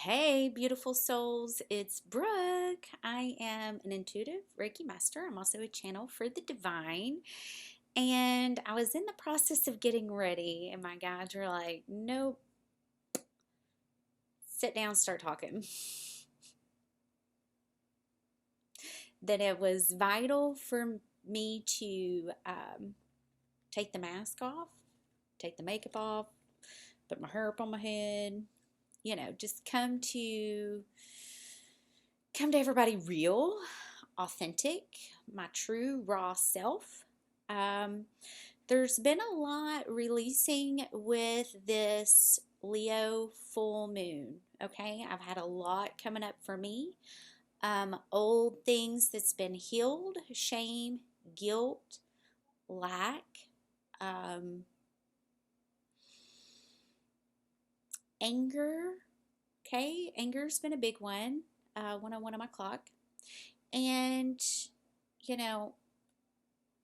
Hey, beautiful souls, it's Brooke. I am an intuitive Reiki Master. I'm also a channel for the divine. And I was in the process of getting ready, and my guides were like, nope, sit down, start talking. That it was vital for me to take the mask off, take the makeup off, put my hair up on my head, just come to everybody real, authentic, my true raw self. Um, there's been a lot releasing with this Leo full moon. Okay, I've had a lot coming up for me. Old things that's been healed, shame, guilt, lack, um, anger. Okay, anger's been a big one. 101 on my clock. And, you know,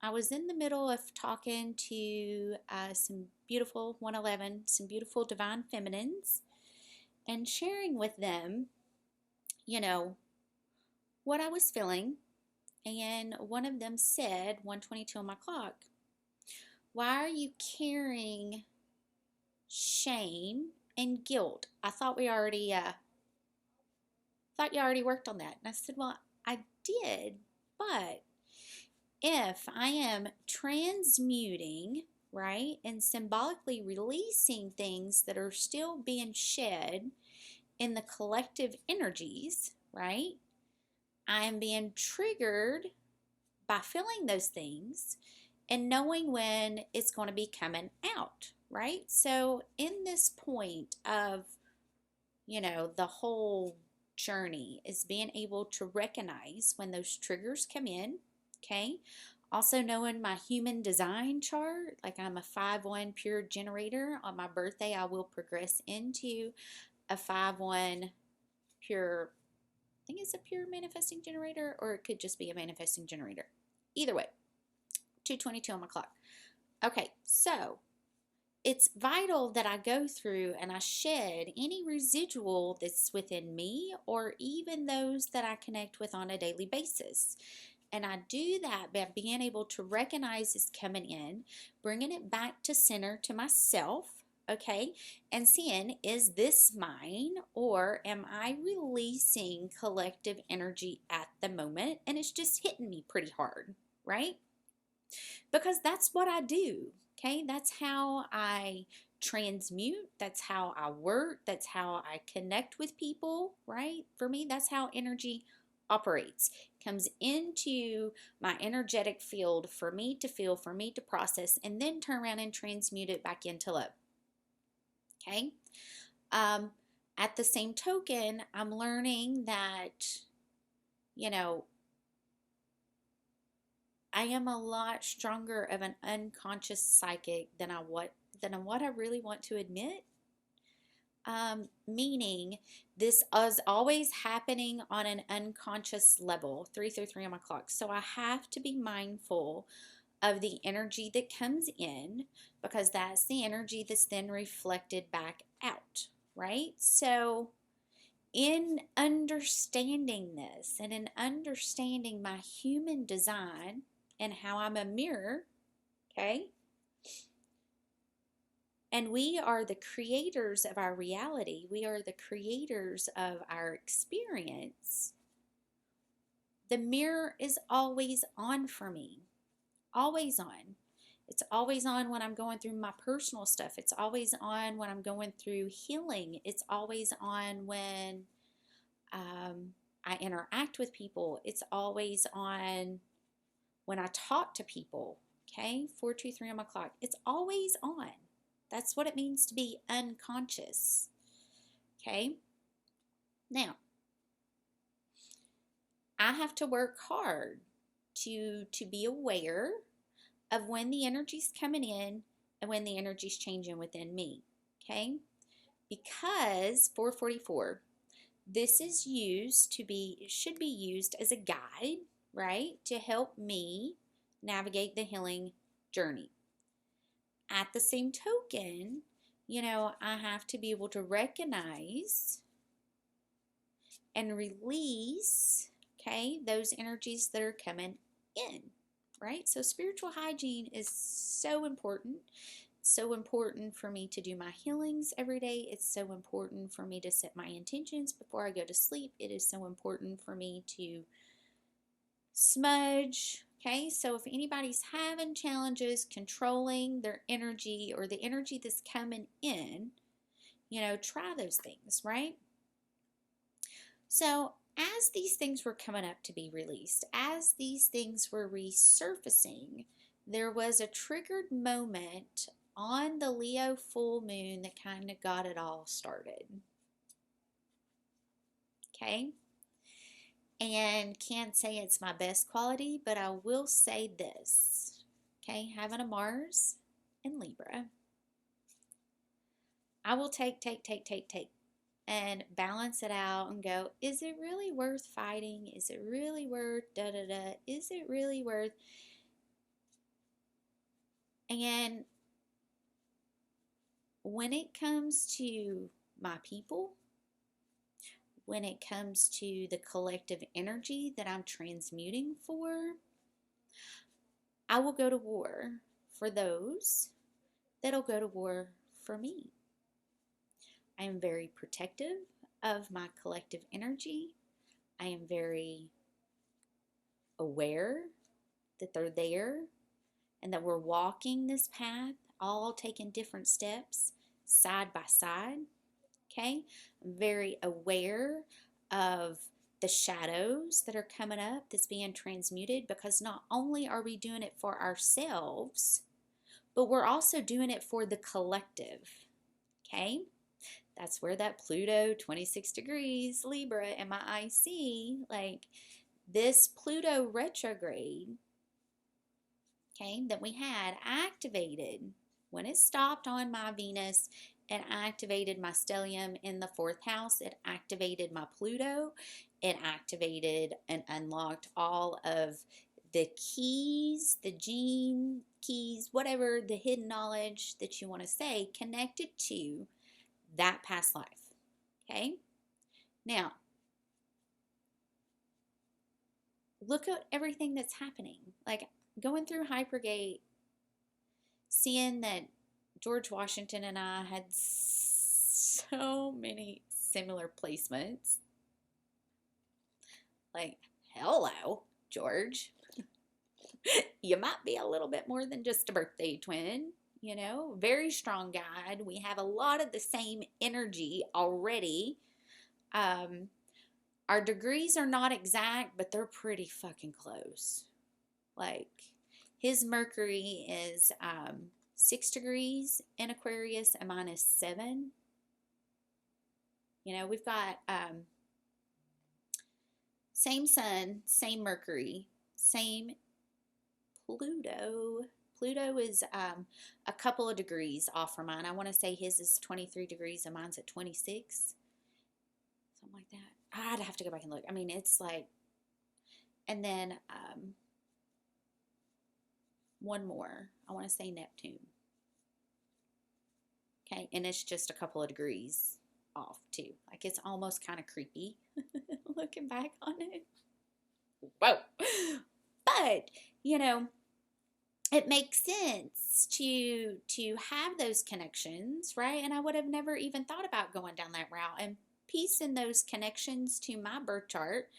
I was in the middle of talking to some beautiful 111, some beautiful divine feminines, and sharing with them, you know, what I was feeling. And one of them said, 122 on my clock, why are you carrying shame and guilt? I thought you already worked on that. And I said, well, I did, but if I am transmuting, right, and symbolically releasing things that are still being shed in the collective energies, right, I am being triggered by feeling those things and knowing when it's going to be coming out, right? So, in this point of, the whole journey is being able to recognize when those triggers come in, okay? Also knowing my human design chart, like I'm a 5-1 pure generator. On my birthday, I will progress into a 5-1 pure, I think it's a pure manifesting generator, or it could just be a manifesting generator. Either way, 222 on my clock. Okay, so it's vital that I go through and I shed any residual that's within me or even those that I connect with on a daily basis. And I do that by being able to recognize it's coming in, bringing it back to center to myself, okay, and seeing, is this mine or am I releasing collective energy at the moment and it's just hitting me pretty hard, right? Because that's what I do. Okay, that's how I transmute, that's how I work, that's how I connect with people, right? For me, that's how energy operates. It comes into my energetic field for me to feel, for me to process, and then turn around and transmute it back into love. Okay. At the same token, I'm learning that, you know, I am a lot stronger of an unconscious psychic than what I really want to admit. Meaning this is always happening on an unconscious level, 333 on my clock. So I have to be mindful of the energy that comes in because that's the energy that's then reflected back out, right? So in understanding this and in understanding my human design and how I'm a mirror, okay? And we are the creators of our reality. We are the creators of our experience. The mirror is always on for me. Always on. It's always on when I'm going through my personal stuff. It's always on when I'm going through healing. It's always on when I interact with people. It's always on when I talk to people. Okay, 423 on my clock. It's always on. That's what it means to be unconscious. Okay? Now, I have to work hard to be aware of when the energy's coming in and when the energy's changing within me. Okay? Because 444, this is should be used as a guide, right? To help me navigate the healing journey. At the same token, I have to be able to recognize and release, okay, those energies that are coming in, right? So spiritual hygiene is so important. So important for me to do my healings every day. It's so important for me to set my intentions before I go to sleep. It is so important for me to smudge. Okay, so if anybody's having challenges controlling their energy or the energy that's coming in, try those things, right? So as these things were coming up to be released, as these things were resurfacing, there was a triggered moment on the Leo full moon that kind of got it all started. Okay? And can't say it's my best quality, but I will say this. Okay? Having a Mars in Libra, I will take, and balance it out and go, is it really worth fighting? Is it really worth da-da-da? Is it really worth? And when it comes to my people, when it comes to the collective energy that I'm transmuting for, I will go to war for those that'll go to war for me. I am very protective of my collective energy. I am very aware that they're there and that we're walking this path, all taking different steps side by side. Okay? I'm very aware of the shadows that are coming up that's being transmuted, because not only are we doing it for ourselves, but we're also doing it for the collective. Okay? That's where that Pluto 26 degrees Libra in my IC, like this Pluto retrograde, okay, that we had activated when it stopped on my Venus. It activated my stellium in the 4th house. It activated my Pluto. It activated and unlocked all of the keys, the gene keys, whatever the hidden knowledge that you want to say, connected to that past life. Okay? Now, look at everything that's happening. Like going through Hypergate, seeing that George Washington and I had so many similar placements. Like, hello, George. You might be a little bit more than just a birthday twin. Very strong guide. We have a lot of the same energy already. Our degrees are not exact, but they're pretty fucking close. Like, his Mercury is 6 degrees in Aquarius and mine is 7. We've got same Sun, same Mercury, same Pluto. Pluto is a couple of degrees off from mine. I want to say his is 23 degrees and mine's at 26. Something like that. I'd have to go back and look. I mean, it's like, and then one more. I want to say Neptune. Okay, and it's just a couple of degrees off too. Like, it's almost kind of creepy looking back on it. Whoa. But, it makes sense to have those connections, right? And I would have never even thought about going down that route and piecing those connections to my birth chart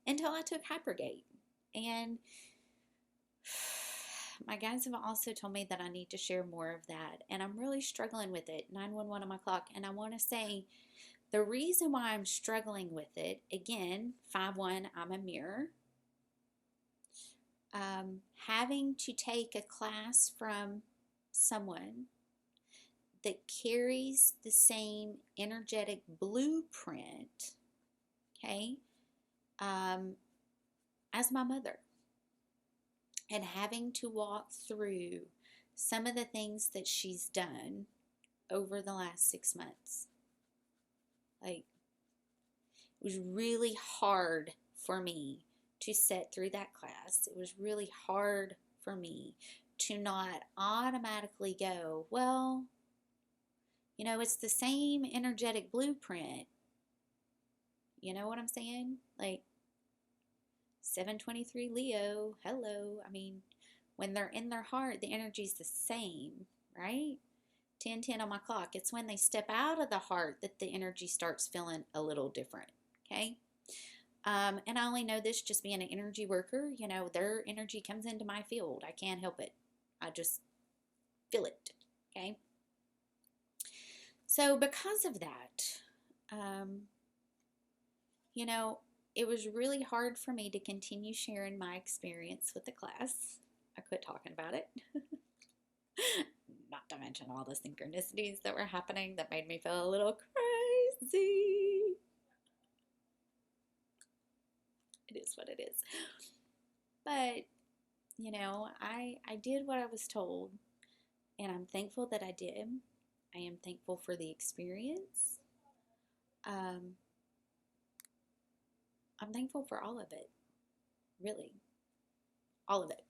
until I took Hypergate. And my guides have also told me that I need to share more of that. And I'm really struggling with it. 911 on my clock. And I want to say the reason why I'm struggling with it, again, 5-1, I'm a mirror. Having to take a class from someone that carries the same energetic blueprint, okay, as my mother, and having to walk through some of the things that she's done over the last 6 months. Like, it was really hard for me to sit through that class. It was really hard for me to not automatically go, well, it's the same energetic blueprint. You know what I'm saying? Like 723 Leo, hello. I mean, when they're in their heart, the energy's the same, right? 10:10 on my clock. It's when they step out of the heart that the energy starts feeling a little different, okay? And I only know this just being an energy worker. You know, their energy comes into my field. I can't help it. I just feel it, okay? So because of that, you know, it was really hard for me to continue sharing my experience with the class. I quit talking about it. Not to mention all the synchronicities that were happening that made me feel a little crazy. It is what it is. But, you know, I did what I was told, and I'm thankful that I did. I am thankful for the experience. I'm thankful for all of it, really, all of it.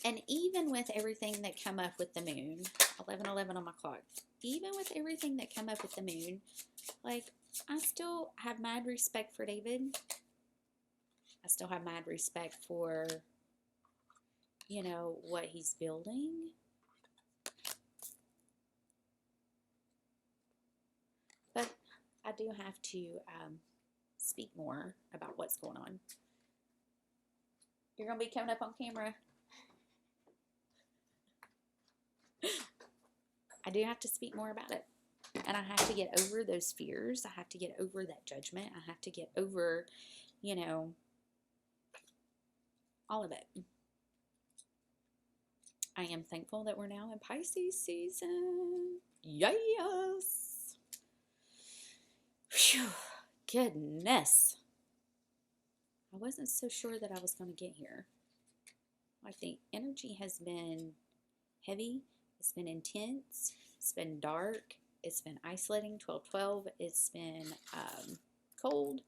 And even with everything that come up with the moon, 11:11 on my clock, even with everything that come up with the moon, like, I still have mad respect for David. I still have mad respect for, you know, what he's building. But I do have to speak more about what's going on. You're going to be coming up on camera. I do have to speak more about it. And I have to get over those fears. I have to get over that judgment. I have to get over, you know, all of it. I am thankful that we're now in Pisces season. Yes. Phew. Goodness. I wasn't so sure that I was going to get here. Like, the energy has been heavy. It's been intense. It's been dark. It's been isolating. 12:12. It's been cold.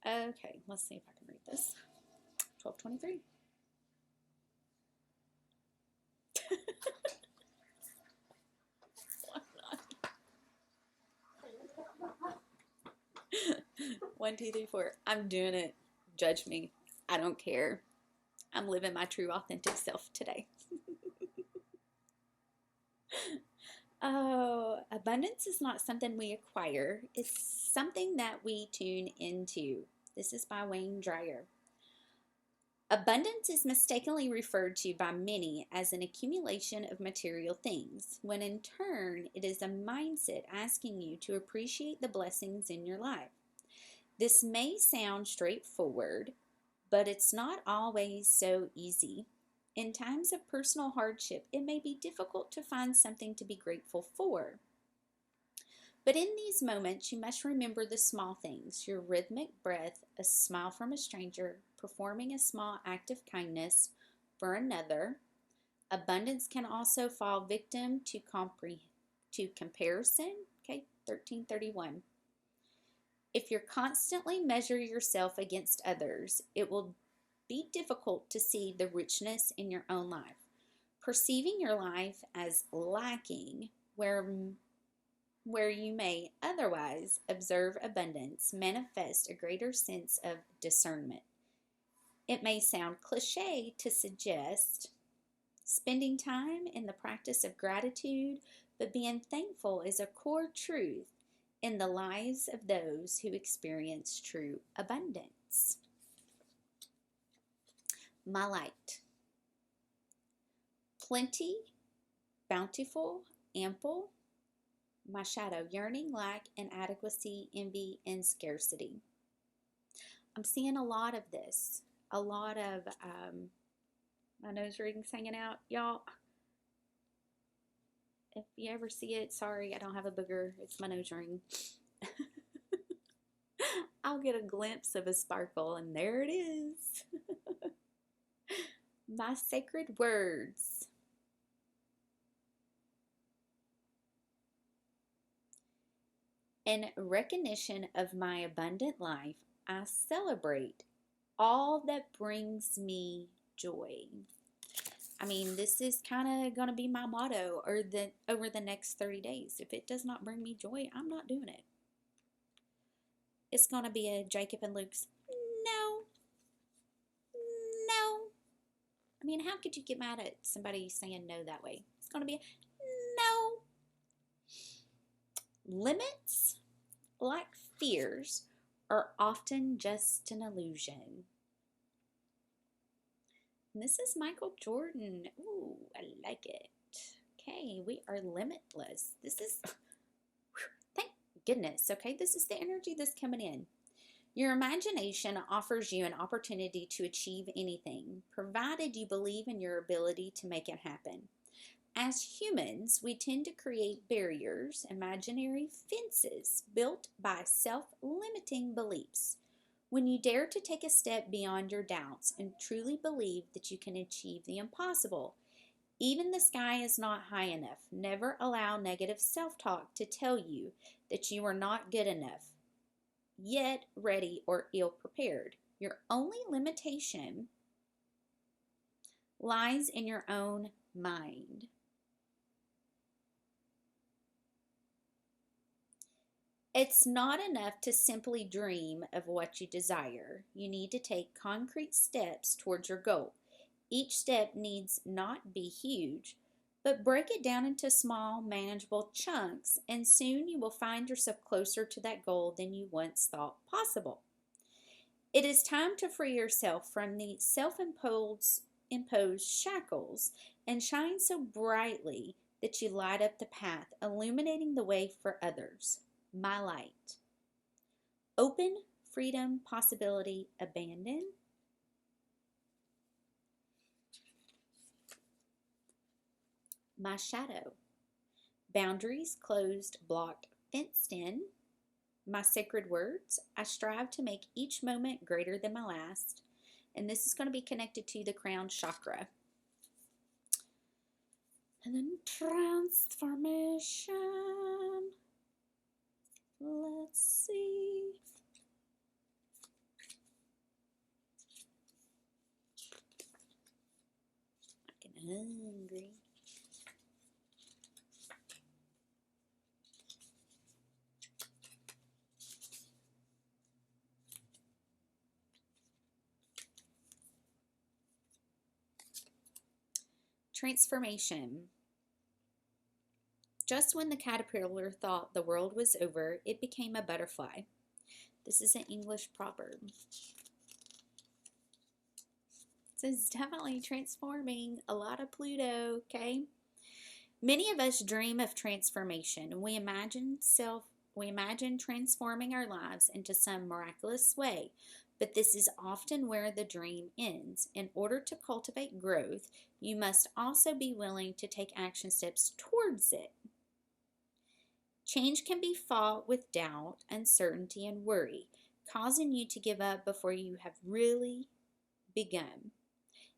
Okay, let's see if I can read this. 12:23. Why not? 1, 2, 3, 4. I'm doing it. Judge me. I don't care. I'm living my true, authentic self today. Oh, abundance is not something we acquire. It's something that we tune into. This is by Wayne Dyer. Abundance is mistakenly referred to by many as an accumulation of material things, when in turn it is a mindset asking you to appreciate the blessings in your life. This may sound straightforward, but it's not always so easy. In times of personal hardship, it may be difficult to find something to be grateful for. But in these moments, you must remember the small things: your rhythmic breath, a smile from a stranger, performing a small act of kindness for another. Abundance can also fall victim to comparison. Okay, 1331. If you constantly measure yourself against others, it will be difficult to see the richness in your own life. Perceiving your life as lacking, where you may otherwise observe abundance, manifest a greater sense of discernment. It may sound cliche to suggest spending time in the practice of gratitude, but being thankful is a core truth in the lives of those who experience true abundance. My light. Plenty, bountiful, ample. My shadow, yearning, lack, inadequacy, envy, and scarcity. I'm seeing a lot of this. A lot of my nose readings hanging out. Y'all, if you ever see it, sorry, I don't have a booger. It's my nose ring. I'll get a glimpse of a sparkle, and there it is. My sacred words. In recognition of my abundant life, I celebrate all that brings me joy. I mean, this is kind of going to be my motto over the next 30 days. If it does not bring me joy, I'm not doing it. It's going to be a Jacob and Luke's no. No. I mean, how could you get mad at somebody saying no that way? It's going to be a no. Limits, like fears, are often just an illusion. And this is Michael Jordan. Ooh, I like it. Okay, we are limitless. This is, thank goodness, okay? This is the energy that's coming in. Your imagination offers you an opportunity to achieve anything, provided you believe in your ability to make it happen. As humans, we tend to create barriers, imaginary fences, built by self-limiting beliefs. When you dare to take a step beyond your doubts and truly believe that you can achieve the impossible, even the sky is not high enough. Never allow negative self-talk to tell you that you are not good enough, yet ready or ill-prepared. Your only limitation lies in your own mind. It's not enough to simply dream of what you desire. You need to take concrete steps towards your goal. Each step needs not be huge, but break it down into small, manageable chunks, and soon you will find yourself closer to that goal than you once thought possible. It is time to free yourself from the self-imposed shackles and shine so brightly that you light up the path, illuminating the way for others. My light. Open, freedom, possibility, abandon. My shadow. Boundaries closed, blocked, fenced in. My sacred words. I strive to make each moment greater than my last. And this is going to be connected to the crown chakra. And then transformation. Let's see. I'm getting hungry. Transformation. Just when the caterpillar thought the world was over, it became a butterfly. This is an English proverb. So it's definitely transforming. A lot of Pluto, okay? Many of us dream of transformation. We imagine transforming our lives into some miraculous way, but this is often where the dream ends. In order to cultivate growth, you must also be willing to take action steps towards it. Change can be fought with doubt, uncertainty, and worry, causing you to give up before you have really begun.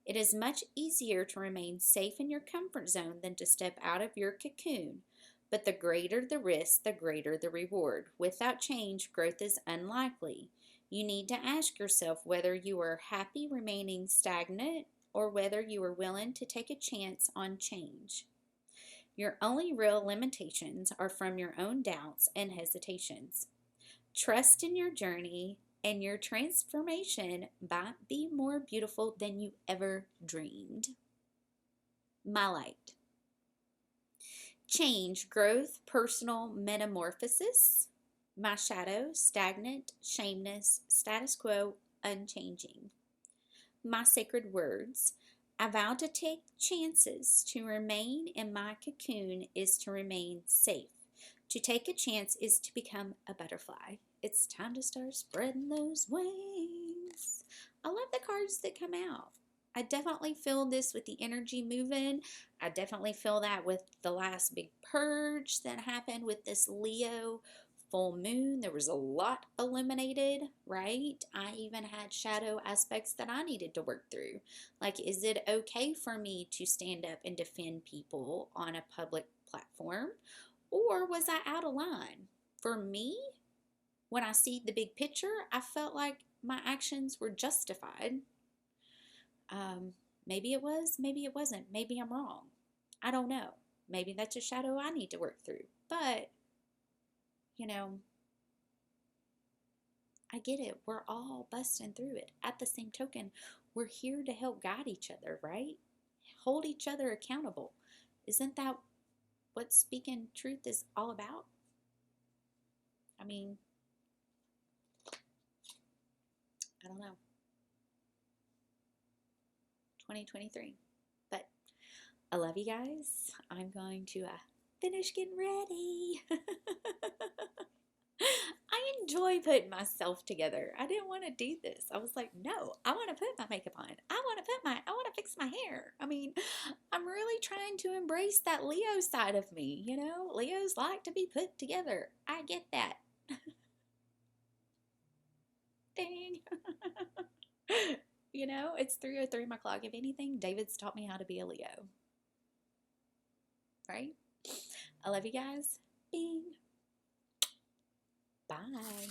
It is much easier to remain safe in your comfort zone than to step out of your cocoon, but the greater the risk, the greater the reward. Without change, growth is unlikely. You need to ask yourself whether you are happy remaining stagnant or whether you are willing to take a chance on change. Your only real limitations are from your own doubts and hesitations. Trust in your journey, and your transformation might be more beautiful than you ever dreamed. My light. Change, growth, personal metamorphosis. My shadow, stagnant, shameless, status quo, unchanging. My sacred words. I vow to take chances. To remain in my cocoon is to remain safe. To take a chance is to become a butterfly. It's time to start spreading those wings. I love the cards that come out. I definitely feel this with the energy moving. I definitely feel that with the last big purge that happened with this Leo full moon. There was a lot eliminated, right? I even had shadow aspects that I needed to work through. Like, is it okay for me to stand up and defend people on a public platform? Or was I out of line? For me, when I see the big picture, I felt like my actions were justified. Maybe it was, maybe it wasn't. Maybe I'm wrong. I don't know. Maybe that's a shadow I need to work through. But, you know, I get it. We're all busting through it. At the same token, we're here to help guide each other, right? Hold each other accountable. Isn't that what speaking truth is all about? I mean, I don't know. 2023. But I love you guys. I'm going to finish getting ready. I enjoy putting myself together. I didn't want to do this. I was like, no, I want to put my makeup on. I want to fix my hair. I mean, I'm really trying to embrace that Leo side of me. You know, Leos like to be put together. I get that. Dang. You know, it's 3:03 my clock. If anything, David's taught me how to be a Leo. Right? I love you guys. Bing. Bye.